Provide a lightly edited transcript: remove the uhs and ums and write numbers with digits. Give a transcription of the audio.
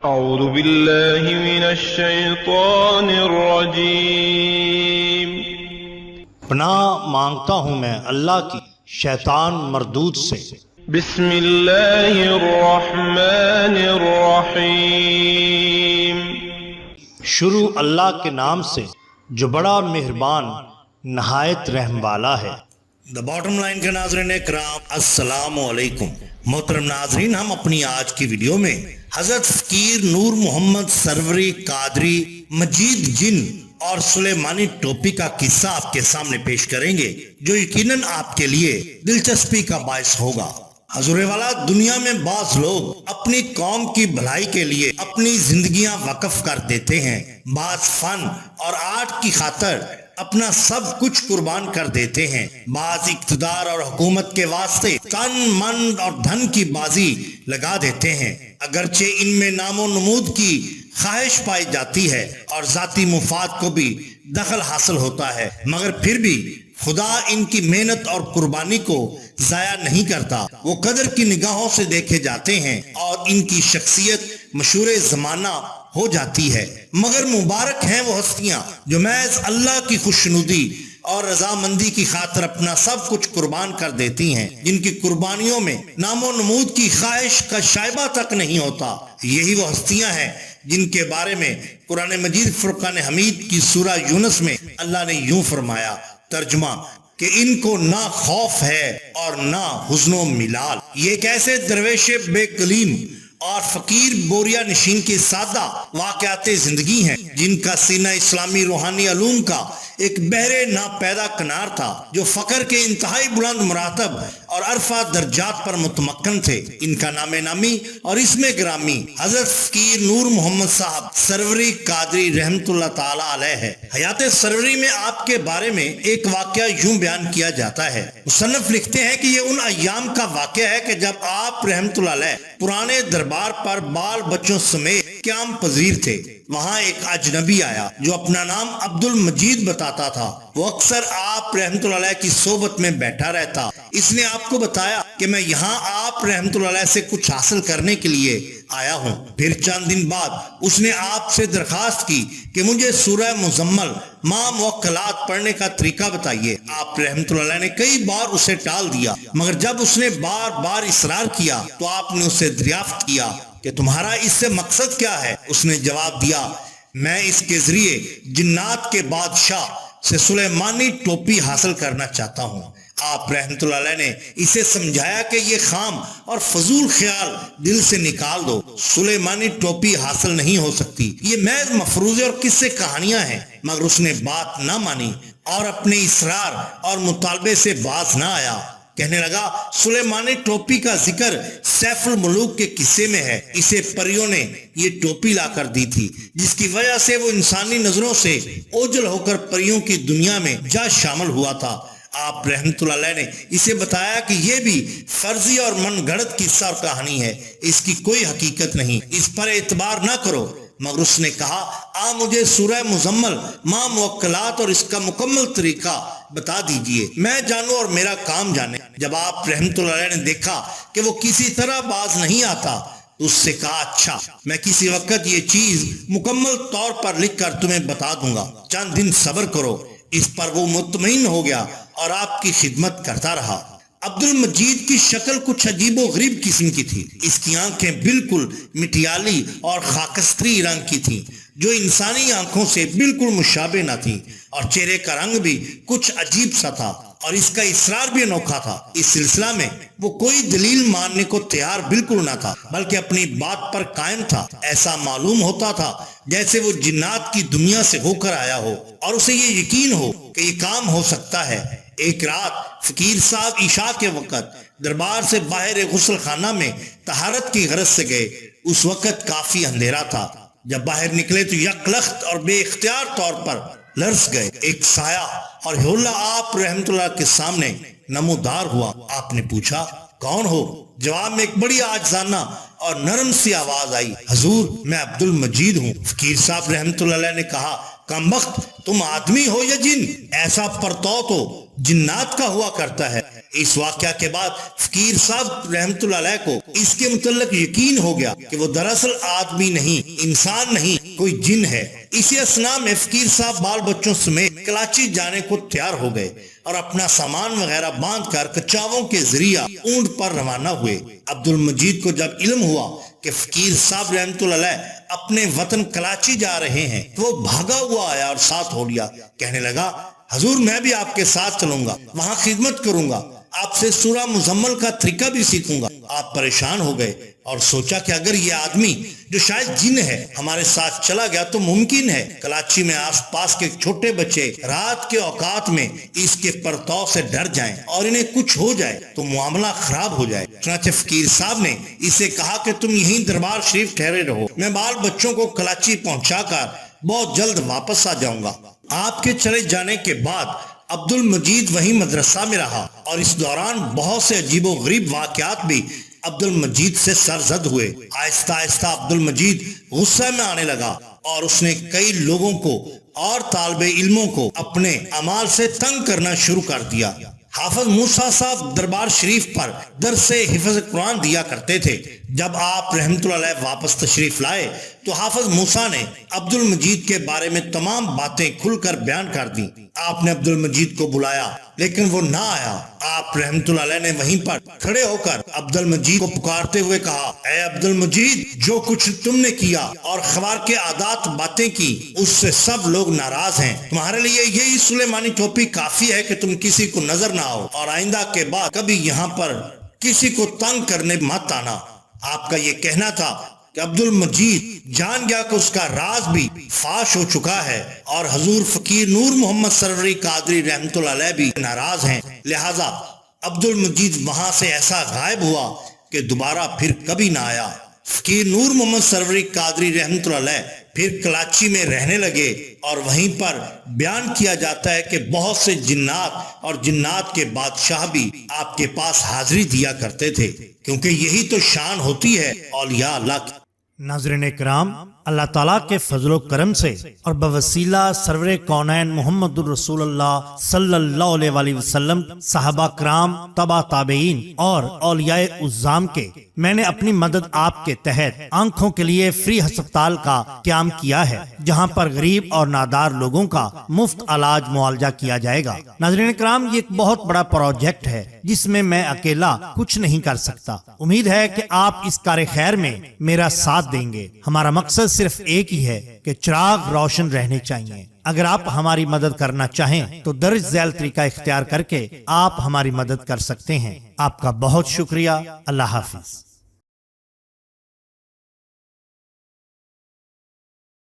اعوذ باللہ من الشیطان الرجیم۔ پناہ مانگتا ہوں میں اللہ کی شیطان مردود سے۔ بسم اللہ الرحمن الرحیم۔ شروع اللہ کے نام سے جو بڑا مہربان نہایت رحم والا ہے۔ دا باٹم لائن کے ناظرین اکرام، السلام علیکم۔ محترم ناظرین، ہم اپنی آج کی ویڈیو میں حضرت فقیر نور محمد سروری قادری مجید جن اور سلیمانی ٹوپی کا قصہ آپ کے سامنے پیش کریں گے، جو یقیناً آپ کے لیے دلچسپی کا باعث ہوگا۔ حضور والا، دنیا میں بعض لوگ اپنی قوم کی بھلائی کے لیے اپنی زندگیاں وقف کر دیتے ہیں، بعض فن اور آرٹ کی خاطر اپنا سب کچھ قربان کر دیتے ہیں، بعض اقتدار اور حکومت کے واسطے تن من اور دھن کی بازی لگا دیتے ہیں، اگرچہ ان میں نام و نمود کی خواہش پائی جاتی ہے اور ذاتی مفاد کو بھی دخل حاصل ہوتا ہے، مگر پھر بھی خدا ان کی محنت اور قربانی کو ضائع نہیں کرتا۔ وہ قدر کی نگاہوں سے دیکھے جاتے ہیں اور ان کی شخصیت مشہور زمانہ ہو جاتی ہے، مگر مبارک ہیں وہ ہستیاں جو محض اللہ کی خوشنودی اور رضامندی کی خاطر اپنا سب کچھ قربان کر دیتی ہیں، جن کی قربانیوں میں نام و نمود کی خواہش کا شائبہ تک نہیں ہوتا۔ یہی وہ ہستیاں ہیں جن کے بارے میں قرآن مجید فرقان حمید کی سورہ یونس میں اللہ نے یوں فرمایا، ترجمہ کہ ان کو نہ خوف ہے اور نہ حزن و ملال۔ یہ ایک ایسے درویش بے کلیم اور فقیر بوریا نشین کے سادہ واقعات زندگی ہیں جن کا سینہ اسلامی روحانی علوم کا ایک بحر ناپیدا کنار تھا، جو فقر کے انتہائی بلند مراتب اور عرفہ درجات پر متمکن تھے۔ ان کا نام نامی اور اسم گرامی حضرت فقیر نور محمد صاحب سروری قادری رحمت اللہ تعالی علیہ ہے۔ حیات سروری میں آپ کے بارے میں ایک واقعہ یوں بیان کیا جاتا ہے۔ مصنف لکھتے ہیں کہ یہ ان ایام کا واقعہ ہے کہ جب آپ رحمت اللہ علیہ پرانے دربار پر بال بچوں سمیت قیام پذیر تھے۔ وہاں ایک اجنبی آیا جو اپنا نام عبد المجید بتاتا تھا۔ وہ اکثر آپ رحمت اللہ علیہ کی صحبت میں بیٹھا رہتا۔ اس نے آپ کو بتایا کہ میں یہاں آپ رحمت اللہ علیہ سے کچھ حاصل کرنے کے لیے آیا ہوں۔ پھر چند دن بعد اس نے آپ سے درخواست کی کہ مجھے سورہ مزمل ماں موکلات پڑھنے کا طریقہ بتائیے۔ آپ رحمت اللہ علیہ نے کئی بار اسے ٹال دیا، مگر جب اس نے بار بار اصرار کیا تو آپ نے اسے دریافت کیا کہ تمہارا اس سے مقصد کیا ہے؟ اس نے جواب دیا، میں اس کے ذریعے جنات کے بادشاہ سے سلیمانی ٹوپی حاصل کرنا چاہتا ہوں۔ آپ رحمت اللہ علیہ نے اسے سمجھایا کہ یہ خام اور فضول خیال دل سے نکال دو، سلیمانی ٹوپی حاصل نہیں ہو سکتی، یہ محض مفروضے اور قصے کہانیاں ہیں، مگر اس نے بات نہ مانی اور اپنے اصرار اور مطالبے سے باز نہ آیا۔ کہنے لگا، سلیمانی ٹوپی کا ذکر سیف الملوک کے قصے میں ہے، اسے پریوں نے یہ ٹوپی لا کر دی تھی، جس کی وجہ سے وہ انسانی نظروں سے اوجھل ہو کر پریوں کی دنیا میں جا شامل ہوا تھا۔ آپ رحمت اللہ علیہ نے اسے بتایا کہ یہ بھی فرضی اور من گھڑت قصہ اور کہانی ہے، اس کی کوئی حقیقت نہیں، اس پر اعتبار نہ کرو۔ مگر اس نے کہا، مجھے سورہ مزمل ماں موکلات اور اس کا مکمل طریقہ بتا دیجئے، میں جانوں اور میرا کام جانے۔ جب آپ رحمت اللہ علیہ نے دیکھا کہ وہ کسی طرح باز نہیں آتا تو اس سے کہا، اچھا، میں کسی وقت یہ چیز مکمل طور پر لکھ کر تمہیں بتا دوں گا، چند دن صبر کرو۔ اس پر وہ مطمئن ہو گیا اور آپ کی خدمت کرتا رہا۔ عبد المجید کی شکل کچھ عجیب و غریب قسم کی تھی۔ اس کی آنکھیں بالکل مٹیالی اور خاکستری رنگ کی تھیں، جو انسانی آنکھوں سے بالکل مشابہ نہ تھی، اور چہرے کا رنگ بھی کچھ عجیب سا تھا، اور اس کا اصرار بھی انوکھا تھا۔ اس سلسلہ میں وہ کوئی دلیل ماننے کو تیار بالکل نہ تھا، بلکہ اپنی بات پر قائم تھا۔ ایسا معلوم ہوتا تھا جیسے وہ جنات کی دنیا سے ہو کر آیا ہو اور اسے یہ یقین ہو کہ یہ کام ہو سکتا ہے۔ ایک رات فقیر صاحب عشاء کے وقت دربار سے باہر غسل خانہ میں طہارت کی غرض سے گئے۔ اس وقت کافی اندھیرا تھا۔ جب باہر نکلے تو یک لخت اور بے اختیار طور پر لرز گئے۔ ایک سایہ اور ہولہ آپ رحمت اللہ کے سامنے نمودار ہوا۔ آپ نے پوچھا، کون ہو؟ جواب میں ایک بڑی عاجزانہ اور نرم سی آواز آئی، حضور، میں عبد المجید ہوں۔ فقیر صاحب رحمت اللہ علیہ نے کہا، کمبخت، تم آدمی ہو یا جن؟ ایسا پرتو تو جنات کا ہوا کرتا ہے۔ اس واقعہ کے بعد فقیر صاحب رحمت اللہ علیہ کو اس کے متعلق یقین ہو گیا کہ وہ دراصل آدمی نہیں، انسان نہیں، کوئی جن ہے۔ اسی اثناء میں فقیر صاحب بال بچوں سمیت کراچی جانے کو تیار ہو گئے اور اپنا سامان وغیرہ باندھ کر کچاووں کے ذریعہ اونٹ پر روانہ ہوئے۔ عبد المجید کو جب علم ہوا کہ فقیر صاحب رحمت اللہ علیہ اپنے وطن کراچی جا رہے ہیں تو وہ بھاگا ہوا آیا اور ساتھ ہو لیا، کہنے لگا حضور میں بھی آپ کے ساتھ چلوں گا، وہاں خدمت کروں گا، آپ سے سورہ مزمل کا طریقہ بھی سیکھوں گا۔ آپ پریشان ہو گئے اور سوچا کہ اگر یہ آدمی جو شاید جن ہے ہمارے ساتھ چلا گیا تو ممکن ہے کراچی میں آس پاس کے چھوٹے بچے رات کے اوقات میں اس کے پرتو سے ڈر جائیں اور انہیں کچھ ہو جائے تو معاملہ خراب ہو جائے۔ چنانچہ فقیر صاحب نے اسے کہا کہ تم یہیں دربار شریف ٹھہرے رہو، میں بال بچوں کو کراچی پہنچا کر بہت جلد واپس آ جاؤں گا۔ آپ کے چلے جانے کے بعد عبد المجید وہیں مدرسہ میں رہا اور اس دوران بہت سے عجیب و غریب واقعات بھی عبد المجید سے سرزد ہوئے۔ آہستہ آہستہ عبد المجید غصہ میں آنے لگا اور اس نے کئی لوگوں کو اور طالب علموں کو اپنے اعمال سے تنگ کرنا شروع کر دیا۔ حافظ موسیٰ صاحب دربار شریف پر درس حفظ قرآن دیا کرتے تھے۔ جب آپ رحمت اللہ علیہ واپس تشریف لائے تو حافظ موسیٰ نے عبد المجید کے بارے میں تمام باتیں کھل کر بیان کر دیں۔ آپ نے عبد المجید کو بلایا لیکن وہ نہ آیا۔ آپ رحمت اللہ علیہ نے وہیں پر کھڑے ہو کر عبد المجید کو پکارتے ہوئے کہا، اے عبد المجید، جو کچھ تم نے کیا اور خوار کے عادات باتیں کی اس سے سب لوگ ناراض ہیں۔ تمہارے لیے یہی سلیمانی ٹوپی کافی ہے کہ تم کسی کو نظر نہ آؤ اور آئندہ کے بعد کبھی یہاں پر کسی کو تنگ کرنے مت آنا۔ آپ کا یہ کہنا تھا کہ عبد المجید جان گیا کہ اس کا راز بھی فاش ہو چکا ہے اور حضور فقیر نور محمد سروری قادری رحمت اللہ علیہ بھی ناراض ہیں، لہٰذا عبد المجید وہاں سے ایسا غائب ہوا کہ دوبارہ پھر کبھی نہ آیا۔ فقیر نور محمد سروری قادری رحمت اللہ علیہ پھر کراچی میں رہنے لگے اور وہیں پر بیان کیا جاتا ہے کہ بہت سے جنات اور جنات کے بادشاہ بھی آپ کے پاس حاضری دیا کرتے تھے، کیونکہ یہی تو شان ہوتی ہے اولیاء اللہ کی۔ ناظرین اکرام، اللہ تعالیٰ کے فضل و کرم سے اور بوسیلہ سرور کونین محمد الرسول اللہ صلی اللہ علیہ وآلہ وسلم، صحابہ کرام، تبع تابعین اور اولیاء اعظام کے میں نے اپنی مدد آپ کے تحت آنکھوں کے لیے فری ہسپتال کا قیام کیا ہے، جہاں پر غریب اور نادار لوگوں کا مفت علاج معالجہ کیا جائے گا۔ ناظرین کرام، یہ ایک بہت بڑا پروجیکٹ ہے جس میں میں اکیلا کچھ نہیں کر سکتا۔ امید ہے کہ آپ اس کار خیر میں میرا ساتھ دیں گے۔ ہمارا مقصد صرف ایک ہی ہے کہ چراغ روشن رہنے چاہیے۔ اگر آپ ہماری مدد کرنا چاہیں تو درج ذیل طریقہ اختیار کر کے آپ ہماری مدد کر سکتے ہیں۔ آپ کا بہت شکریہ۔ اللہ حافظ۔